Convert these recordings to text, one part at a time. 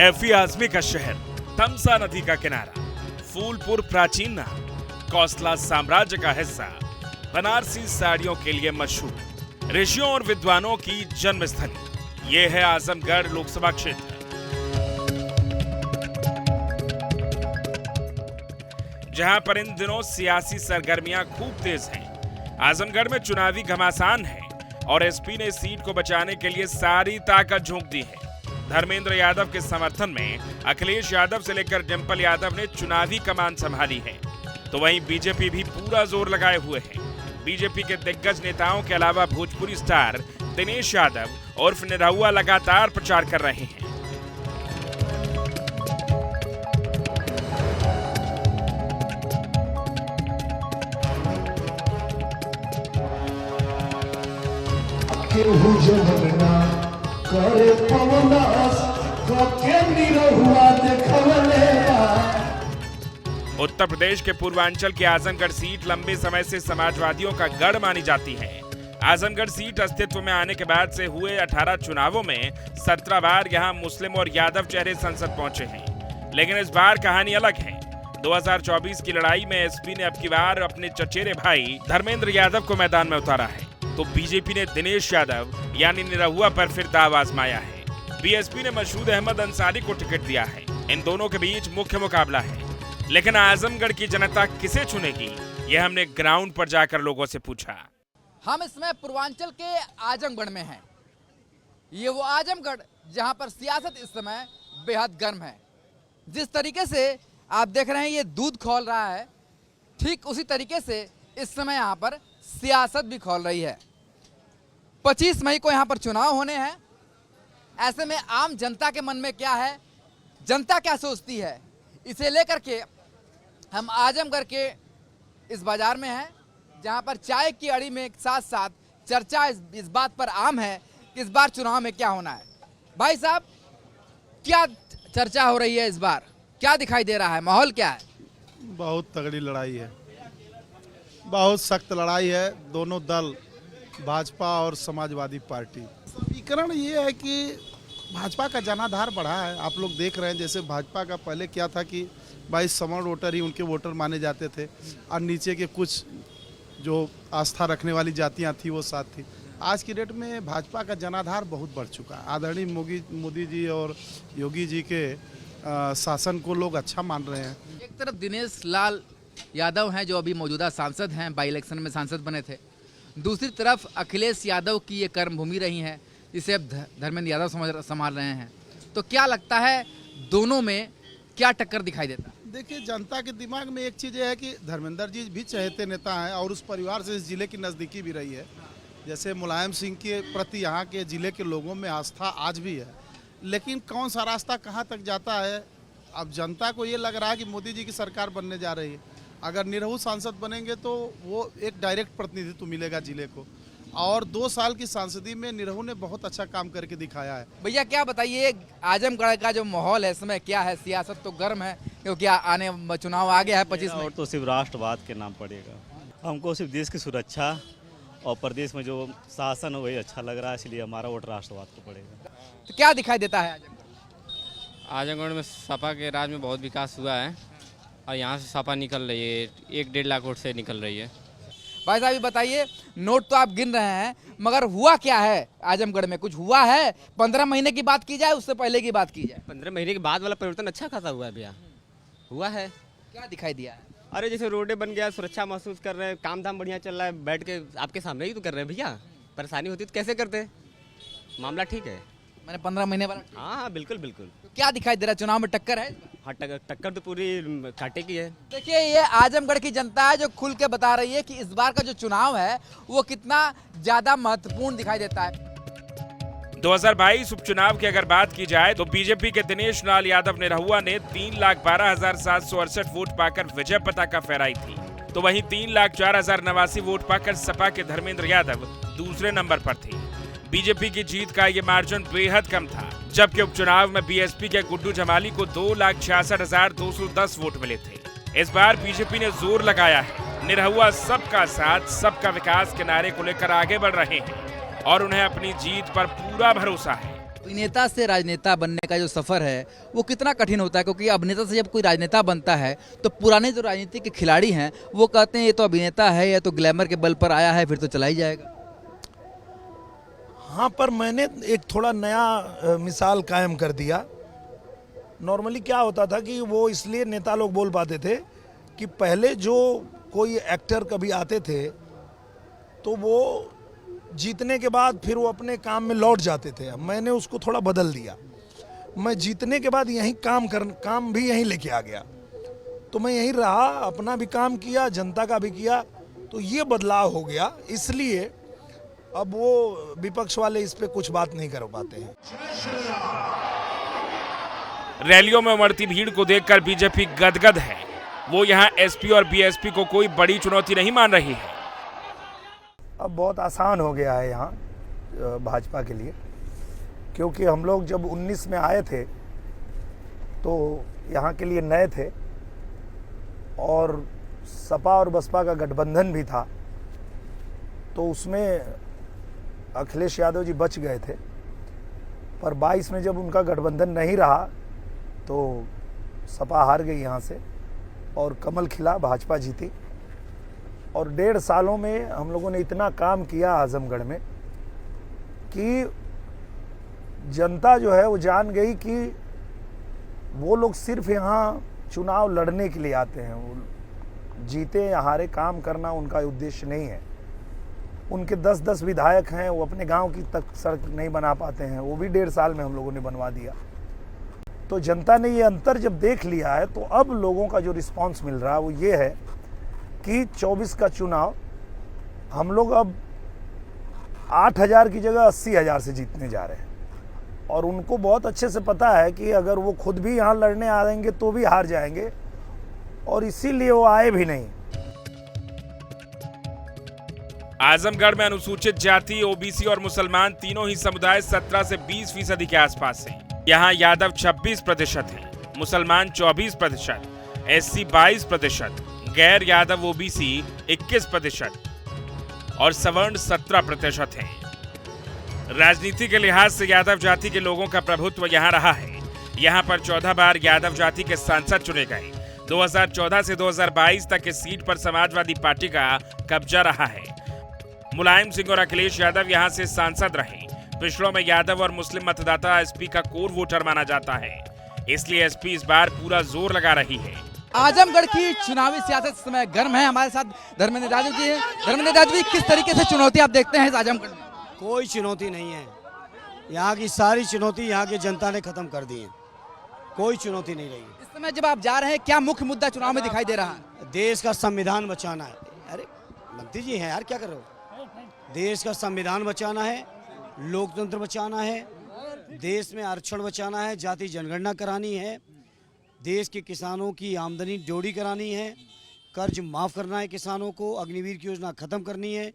कैफी आजमी का शहर, तमसा नदी का किनारा, फूलपुर प्राचीन नाम, कौसला साम्राज्य का हिस्सा, बनारसी साड़ियों के लिए मशहूर, ऋषियों और विद्वानों की जन्मस्थली। ये है आजमगढ़ लोकसभा क्षेत्र। जहां पर इन दिनों सियासी सरगर्मियां खूब तेज हैं। आजमगढ़ में चुनावी घमासान है और एसपी ने सीट को बचाने के लिए सारी ताकत झोंक दी है। धर्मेंद्र यादव के समर्थन में अखिलेश यादव से लेकर डिंपल यादव ने चुनावी कमान संभाली है, तो वहीं बीजेपी भी पूरा जोर लगाए हुए है। बीजेपी के दिग्गज नेताओं के अलावा भोजपुरी स्टार दिनेश यादव उर्फ निरहुआ लगातार प्रचार कर रहे हैं। उत्तर प्रदेश के पूर्वांचल की आजमगढ़ सीट लंबे समय से समाजवादियों का गढ़ मानी जाती है। आजमगढ़ सीट अस्तित्व में आने के बाद से हुए 18 चुनावों में 17 बार यहां मुस्लिम और यादव चेहरे संसद पहुंचे हैं, लेकिन इस बार कहानी अलग है। 2024 की लड़ाई में एसपी ने अब की बार अपने चचेरे भाई धर्मेंद्र यादव को मैदान में उतारा है, तो बीजेपी ने दिनेश यादव यानी निरहुआ पर फिर दाव आजमाया है। बीएसपी ने मशहूद अहमद अंसारी को टिकट दिया है। इन दोनों के बीच मुख्य मुकाबला है, लेकिन आजमगढ़ की जनता किसे चुनेगी, यह हमने ग्राउंड पर जाकर लोगों से पूछा। हम इसमें पूर्वांचल के आजमगढ़ में हैं। ये वो आजमगढ़ जहां पर सियासत इस समय बेहद गर्म है। जिस तरीके से आप देख रहे हैं ये दूध खौल रहा है, ठीक उसी तरीके से इस समय यहाँ पर सियासत भी खौल रही है। 25 मई को यहाँ पर चुनाव होने हैं। ऐसे में आम जनता के मन में क्या है, जनता क्या सोचती है, इसे लेकर के हम आजमगढ़ के इस बाजार में हैं, जहाँ पर चाय की अड़ी में साथ साथ चर्चा इस बात पर आम है कि इस बार चुनाव में क्या होना है। भाई साहब, क्या चर्चा हो रही है इस बार, क्या दिखाई दे रहा है, माहौल क्या है? बहुत तगड़ी लड़ाई है, बहुत सख्त लड़ाई है। दोनों दल, भाजपा और समाजवादी पार्टी। समीकरण ये है कि भाजपा का जनाधार बढ़ा है। आप लोग देख रहे हैं, जैसे भाजपा का पहले क्या था कि भाई सवर्ण वोटर ही उनके वोटर माने जाते थे और नीचे के कुछ जो आस्था रखने वाली जातियां थी वो साथ थी। आज की डेट में भाजपा का जनाधार बहुत बढ़ चुका है। आदरणीय मोदी जी और योगी जी के शासन को लोग अच्छा मान रहे हैं। एक तरफ दिनेश लाल यादव हैं जो अभी मौजूदा सांसद हैं, बाई इलेक्शन में सांसद बने थे। दूसरी तरफ अखिलेश यादव की ये कर्मभूमि रही है, जिसे अब धर्मेंद्र यादव संभाल रहे हैं। तो क्या लगता है दोनों में क्या टक्कर दिखाई देता? देखिए, जनता के दिमाग में एक चीज़ है कि धर्मेंद्र जी भी चहेते नेता हैं और उस परिवार से इस जिले की नज़दीकी भी रही है। जैसे मुलायम सिंह के प्रति यहाँ के जिले के लोगों में आस्था आज भी है, लेकिन कौन सा रास्ता कहाँ तक जाता है, अब जनता को ये लग रहा है कि मोदी जी की सरकार बनने जा रही है। अगर निरहु सांसद बनेंगे तो वो एक डायरेक्ट प्रतिनिधित्व मिलेगा जिले को, और 2 साल की सांसदी में निरहु ने बहुत अच्छा काम करके दिखाया है। भैया क्या बताइए, आजमगढ़ का जो माहौल है इस समय क्या है? सियासत तो गर्म है क्योंकि आने चुनाव आ गया है 25 मई। और तो सिर्फ राष्ट्रवाद के नाम पड़ेगा। हमको सिर्फ देश की सुरक्षा और प्रदेश में जो शासन है वही अच्छा लग रहा है, इसलिए हमारा वोट राष्ट्रवाद को पड़ेगा। तो क्या दिखाई देता है आजमगढ़ में? सपा के राज में बहुत विकास हुआ है और यहाँ से सपा निकल रही है, 1-1.5 लाख वोट से निकल रही है। भाई साहब, बताइए, नोट तो आप गिन रहे हैं, मगर हुआ क्या है आजमगढ़ में? कुछ हुआ है? 15 महीने की बात की जाए, उससे पहले की बात की जाए? 15 महीने के बाद वाला परिवर्तन अच्छा खासा हुआ है भैया, हुआ है। क्या दिखाई दिया है? अरे जैसे रोडें बन गया, सुरक्षा महसूस कर रहे हैं, काम धाम बढ़िया चल रहा है। बैठ के आपके सामने ही तो कर रहे हैं भैया। परेशानी होती तो कैसे करते? मामला ठीक है। मैंने 15 महीने वाला? हाँ बिल्कुल बिल्कुल। तो क्या दिखाई दे रहा है, चुनाव में टक्कर है? हाँ, टक्कर तो पूरी कांटे की है। देखिए, ये आजमगढ़ की जनता है जो खुल के बता रही है कि इस बार का जो चुनाव है वो कितना ज्यादा महत्वपूर्ण दिखाई देता है। 2022 उपचुनाव की अगर बात की जाए तो बीजेपी के दिनेश लाल यादव निरहुआ ने 3,12,768 वोट पाकर विजय पताका फहराई थी, तो वहीं 3,04,089 वोट पाकर सपा के धर्मेंद्र यादव दूसरे नंबर पर थे। बीजेपी की जीत का ये मार्जिन बेहद कम था, जबकि उपचुनाव में बीएसपी के गुड्डू जमाली को 2,66,210 वोट मिले थे। इस बार बीजेपी ने जोर लगाया है। निरहुआ सबका साथ, सबका विकास के नारे को लेकर आगे बढ़ रहे हैं और उन्हें अपनी जीत पर पूरा भरोसा है। अभिनेता से राजनेता बनने का जो सफर है वो कितना कठिन होता है, क्योंकि अभिनेता से जब कोई राजनेता बनता है तो पुराने जो राजनीति के खिलाड़ी हैं वो कहते हैं ये तो अभिनेता है, ये तो ग्लैमर के बल पर आया है, फिर तो चला ही जाएगा। हाँ, पर मैंने एक थोड़ा नया मिसाल कायम कर दिया। नॉर्मली क्या होता था कि वो इसलिए नेता लोग बोल पाते थे कि पहले जो कोई एक्टर कभी आते थे तो वो जीतने के बाद फिर वो अपने काम में लौट जाते थे। मैंने उसको थोड़ा बदल दिया। मैं जीतने के बाद यहीं काम भी यहीं लेके आ गया, तो मैं यहीं रहा, अपना भी काम किया, जनता का भी किया, तो ये बदलाव हो गया। इसलिए अब वो विपक्ष वाले इस पे कुछ बात नहीं कर पाते हैं। रैलियों में उमड़ती भीड़ को देखकर बीजेपी गदगद है। वो यहाँ एसपी और बीएसपी को कोई बड़ी चुनौती नहीं मान रही है। अब बहुत आसान हो गया है यहाँ भाजपा के लिए, क्योंकि हम लोग जब 19 में आए थे तो यहाँ के लिए नए थे और सपा और बसपा का गठबंधन भी था, तो उसमें अखिलेश यादव जी बच गए थे। पर 22 में जब उनका गठबंधन नहीं रहा तो सपा हार गई यहाँ से और कमल खिला, भाजपा जीती। और 1.5 सालों में हम लोगों ने इतना काम किया आजमगढ़ में कि जनता जो है वो जान गई कि वो लोग सिर्फ यहाँ चुनाव लड़ने के लिए आते हैं। वो जीते या हारे, काम करना उनका उद्देश्य नहीं है। उनके 10-10 विधायक हैं, वो अपने गांव की तक सड़क नहीं बना पाते हैं, वो भी 1.5 साल में हम लोगों ने बनवा दिया। तो जनता ने ये अंतर जब देख लिया है तो अब लोगों का जो रिस्पांस मिल रहा है वो ये है कि 24 का चुनाव हम लोग अब 8,000 की जगह 80,000 से जीतने जा रहे हैं। और उनको बहुत अच्छे से पता है कि अगर वो खुद भी यहाँ लड़ने आएंगे तो भी हार जाएंगे, और इसीलिए वो आए भी नहीं। आजमगढ़ में अनुसूचित जाति, ओबीसी और मुसलमान तीनों ही समुदाय 17 से 20% के आसपास हैं। यहाँ यादव 26% हैं, मुसलमान 24%, एससी 22%, गैर यादव ओबीसी 21% और सवर्ण 17% हैं। राजनीति के लिहाज से यादव जाति के लोगों का प्रभुत्व यहाँ रहा है। यहाँ पर 14 बार यादव जाति के सांसद चुने गए। 2014 से 2022 तक इस सीट पर समाजवादी पार्टी का कब्जा रहा है। मुलायम सिंह और अखिलेश यादव यहाँ से सांसद रहे। पिछड़ों में यादव और मुस्लिम मतदाता एसपी का कोर वोटर माना जाता है, इसलिए एसपी इस बार पूरा जोर लगा रही है। आजमगढ़ की चुनावी सियासत इस समय गर्म है। हमारे साथ धर्मेंद्र यादव जी हैं। धर्मेंद्र यादव जी, किस तरीके से चुनौती आप देखते हैं इस आजमगढ़ में? कोई चुनौती नहीं है। यहाँ की सारी चुनौती यहाँ की जनता ने खत्म कर दी है। कोई चुनौती नहीं रही। इस समय जब आप जा रहे हैं, क्या मुख्य मुद्दा चुनाव में दिखाई दे रहा है? देश का संविधान बचाना है। अरे मंत्री जी हैं यार, क्या कर रहे हो? देश का संविधान बचाना है, लोकतंत्र बचाना है, देश में आरक्षण बचाना है, जाति जनगणना करानी है, देश के किसानों की आमदनी दोगुनी करानी है, कर्ज माफ़ करना है किसानों को, अग्निवीर की योजना ख़त्म करनी है,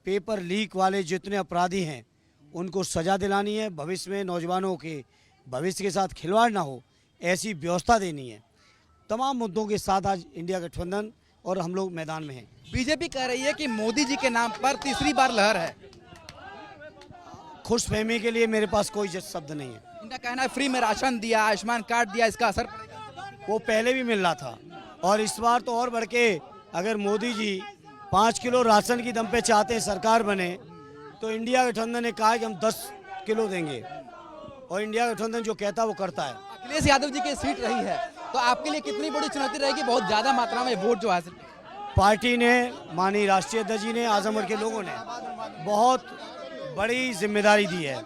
पेपर लीक वाले जितने अपराधी हैं उनको सज़ा दिलानी है, भविष्य में नौजवानों के भविष्य के साथ खिलवाड़ ना हो ऐसी व्यवस्था देनी है। तमाम मुद्दों के साथ आज इंडिया गठबंधन और हम लोग मैदान में हैं। बीजेपी कह रही है कि मोदी जी के नाम पर तीसरी बार लहर है। खुशफहमी के लिए मेरे पास कोई शब्द नहीं है। इनका कहना है फ्री में राशन दिया, आयुष्मान कार्ड दिया, इसका असर पड़ेगा। वो पहले भी मिल रहा था और इस बार तो और बढ़ के, अगर मोदी जी 5 किलो राशन की दम पे चाहते हैं सरकार बने, तो इंडिया गठबंधन ने कहा है कि हम 10 किलो देंगे, और इंडिया गठबंधन जो कहता है वो करता है। अखिलेश यादव जी की सीट रही है, तो आपके लिए कितनी बड़ी चुनौती रहेगी? बहुत ज्यादा मात्रा में वोट जो हासिल पार्टी ने, माननीय राष्ट्रीय अध्यक्ष जी ने, आजमगढ़ के लोगों ने बहुत बड़ी जिम्मेदारी दी है,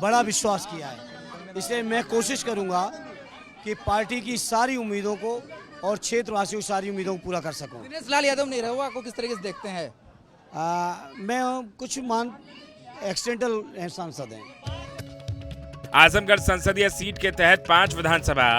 बड़ा विश्वास किया है। इसलिए मैं कोशिश करूंगा कि पार्टी की सारी उम्मीदों को और क्षेत्रवासियों की सारी उम्मीदों को पूरा कर सकूं। दिनेश लाल यादव नहीं रहुआ को किस तरीके से देखते हैं? मैं कुछ एक्सीडेंटल सांसद हैं। आजमगढ़ संसदीय सीट के तहत 5 विधानसभा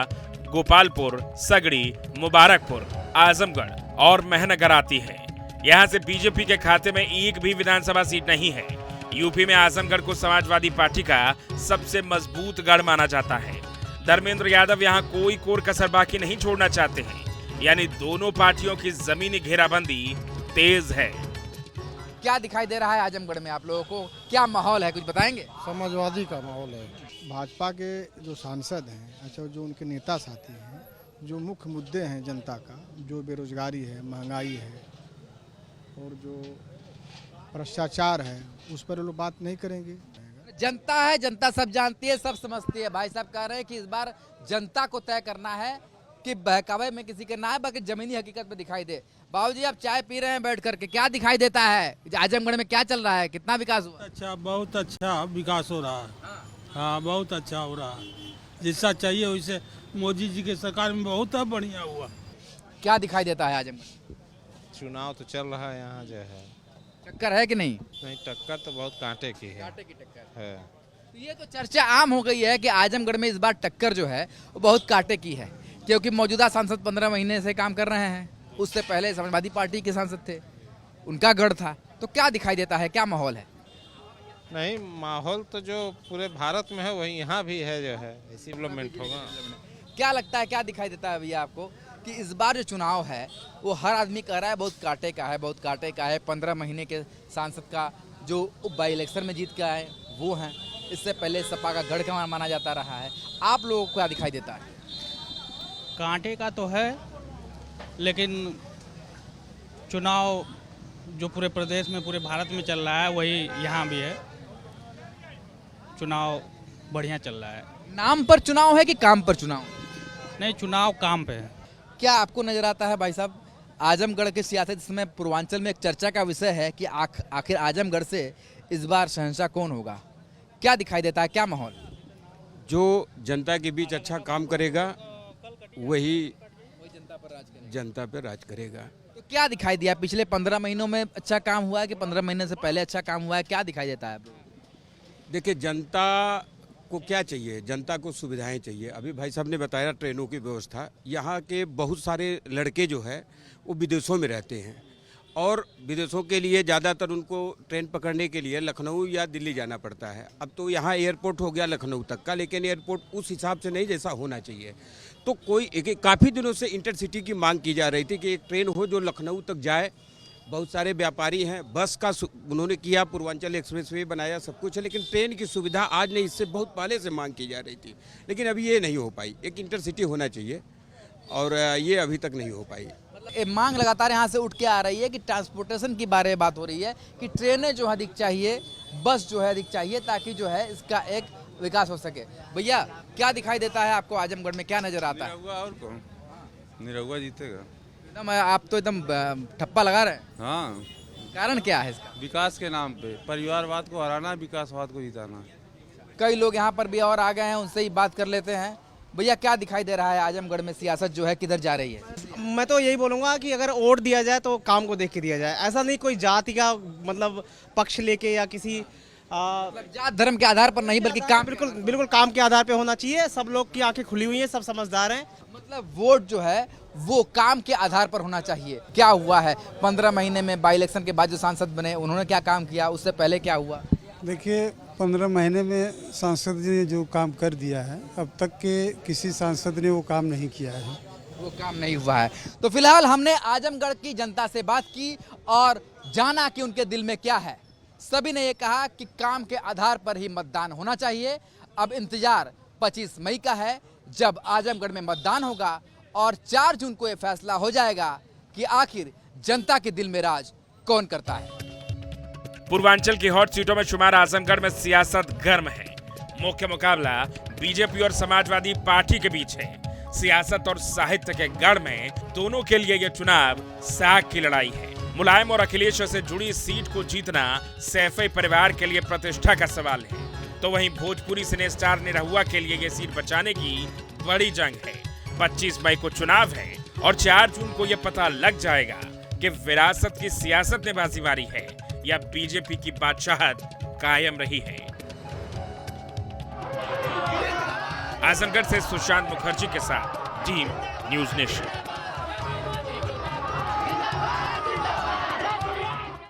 गोपालपुर, सगड़ी, मुबारकपुर, आजमगढ़ और मेहनगर आती है। यहाँ से बीजेपी के खाते में एक भी विधानसभा सीट नहीं है। यूपी में आजमगढ़ को समाजवादी पार्टी का सबसे मजबूत गढ़ माना जाता है। धर्मेंद्र यादव यहाँ कोई कोर कसर बाकी नहीं छोड़ना चाहते हैं, यानी दोनों पार्टियों की जमीनी घेराबंदी तेज है। क्या दिखाई दे रहा है आजमगढ़ में आप लोगों को, क्या माहौल है, कुछ बताएंगे? समाजवादी का माहौल है। भाजपा के जो सांसद हैं, अच्छा जो उनके नेता साथी हैं, जो मुख्य मुद्दे हैं जनता का, जो बेरोजगारी है, महंगाई है और जो भ्रष्टाचार है, उस पर लोग बात नहीं करेंगे। जनता है, जनता सब जानती है, सब समझती है। भाई साहब कह रहे हैं कि इस बार जनता को तय करना है कि बहकावे में किसी के ना है, बाकी जमीनी हकीकत में दिखाई दे। बाबूजी आप चाय पी रहे हैं बैठ करके, क्या दिखाई देता है आजमगढ़ में, क्या चल रहा है, कितना विकास हुआ? अच्छा, बहुत अच्छा विकास हो रहा है। हाँ, बहुत अच्छा हो रहा है, जैसा चाहिए वैसे मोदी जी के सरकार में बहुत बढ़िया हुआ। क्या दिखाई देता है आजमगढ़? चुनाव तो चल रहा है, यहाँ जो है टक्कर है कि नहीं? नहीं, टक्कर तो बहुत कांटे की है। कांटे की टक्कर है। तो ये तो चर्चा आम हो गई है कि आजमगढ़ में इस बार टक्कर जो है वो बहुत कांटे की है, क्योंकि मौजूदा सांसद 15 महीने से काम कर रहे हैं, उससे पहले समाजवादी पार्टी के सांसद थे, उनका गढ़ था। तो क्या दिखाई देता है, क्या माहौल है? नहीं, माहौल तो जो पूरे भारत में है वही यहाँ भी है, जो है ऐसी डेवलपमेंट होगा। क्या लगता है, क्या दिखाई देता है भैया आपको कि इस बार जो चुनाव है वो हर आदमी कह रहा है बहुत कांटे का है, बहुत कांटे का है। 15 महीने के सांसद का जो बाई इलेक्शन में जीत के आए वो हैं, इससे पहले सपा का गढ़ का माना जाता रहा है। आप लोगों को क्या दिखाई देता है? कांटे का तो है, लेकिन चुनाव जो पूरे प्रदेश में, पूरे भारत में चल रहा है वही यहाँ भी है। चुनाव बढ़िया चल रहा है। नाम पर चुनाव है कि काम पर चुनाव? नहीं, चुनाव काम पे है। क्या आपको नजर आता है भाई साहब, आजमगढ़ की सियासत इस समय पूर्वांचल में एक चर्चा का विषय है कि आखिर आजमगढ़ से इस बार शहंशाह कौन होगा? क्या दिखाई देता है, क्या माहौल? जो जनता के बीच अच्छा काम करेगा वही जनता पर राज करेगा। तो क्या दिखाई दिया पिछले 15 महीनों में? अच्छा काम हुआ है कि 15 महीने से पहले अच्छा काम हुआ है, क्या दिखाई देता है आप लोगों को? देखिए, जनता को क्या चाहिए? जनता को सुविधाएं चाहिए। अभी भाई साहब ने बताया ट्रेनों की व्यवस्था, यहाँ के बहुत सारे लड़के जो है वो विदेशों में रहते हैं और विदेशों के लिए ज़्यादातर उनको ट्रेन पकड़ने के लिए लखनऊ या दिल्ली जाना पड़ता है। अब तो यहाँ एयरपोर्ट हो गया लखनऊ तक का, लेकिन एयरपोर्ट उस हिसाब से नहीं जैसा होना चाहिए। तो कोई काफ़ी दिनों से इंटरसिटी की मांग की जा रही थी कि एक ट्रेन हो जो लखनऊ तक जाए। बहुत सारे व्यापारी हैं, बस का उन्होंने किया, पूर्वांचल एक्सप्रेसवे बनाया, सब कुछ है, लेकिन ट्रेन की सुविधा आज नहीं, इससे बहुत पहले से मांग की जा रही थी, लेकिन अभी ये नहीं हो पाई। एक इंटरसिटी होना चाहिए और ये अभी तक नहीं हो पाई। ये मांग लगातार यहाँ से उठ के आ रही है कि ट्रांसपोर्टेशन के बारे में बात हो रही है कि ट्रेनें जो है अधिक चाहिए, बस जो है अधिक चाहिए, ताकि जो है इसका एक विकास हो सके। भैया क्या दिखाई देता है आपको आजमगढ़ में, क्या नजर आता है? और कौन? निरहुआ जीतेगा। एकदम आप तो एकदम ठप्पा लगा रहे हैं। हाँ, कारण क्या है इसका? विकास के नाम पे परिवारवाद को हराना, विकासवाद को जिताना। कई लोग यहाँ पर भी और आ गए हैं, उनसे ही बात कर लेते हैं। भैया क्या दिखाई दे रहा है आजमगढ़ में, सियासत जो है किधर जा रही है? मैं तो यही बोलूँगा कि अगर वोट दिया जाए तो काम को देख के दिया जाए। ऐसा नहीं कोई जाति का मतलब पक्ष लेके या किसी जात धर्म के आधार पर नहीं, बल्कि काम, बिल्कुल काम के आधार पे होना चाहिए। सब लोग की आंखें खुली हुई हैं, सब समझदार हैं। मतलब वोट जो है वो काम के आधार पर होना चाहिए। क्या हुआ है 15 महीने में? बाई इलेक्शन के बाद जो सांसद बने उन्होंने क्या काम किया, उससे पहले क्या हुआ? देखिए, 15 महीने में सांसद ने जो काम कर दिया है, अब तक के किसी सांसद ने वो काम नहीं किया है, वो काम नहीं हुआ है। तो फिलहाल हमने आजमगढ़ की जनता से बात की और जाना कि उनके दिल में क्या है। सभी ने ये कहा कि काम के आधार पर ही मतदान होना चाहिए। अब इंतजार 25 मई का है, जब आजमगढ़ में मतदान होगा और 4 जून को ये फैसला हो जाएगा कि आखिर जनता के दिल में राज कौन करता है। पूर्वांचल की हॉट सीटों में शुमार आजमगढ़ में सियासत गर्म है। मुख्य मुकाबला बीजेपी और समाजवादी पार्टी के बीच है। सियासत और साहित्य के गढ़ में दोनों के लिए यह चुनाव साख की लड़ाई है। मुलायम और अखिलेश से जुड़ी सीट को जीतना सैफई परिवार के लिए प्रतिष्ठा का सवाल है, तो वहीं भोजपुरी सिने स्टार निरहुआ के लिए यह सीट बचाने की बड़ी जंग है। 25 मई को चुनाव है और 4 जून को यह पता लग जाएगा कि विरासत की सियासत ने बाजी मारी है या बीजेपी की बादशाहत कायम रही है। आजमगढ़ से सुशांत मुखर्जी के साथ टीम न्यूज़ नेशन।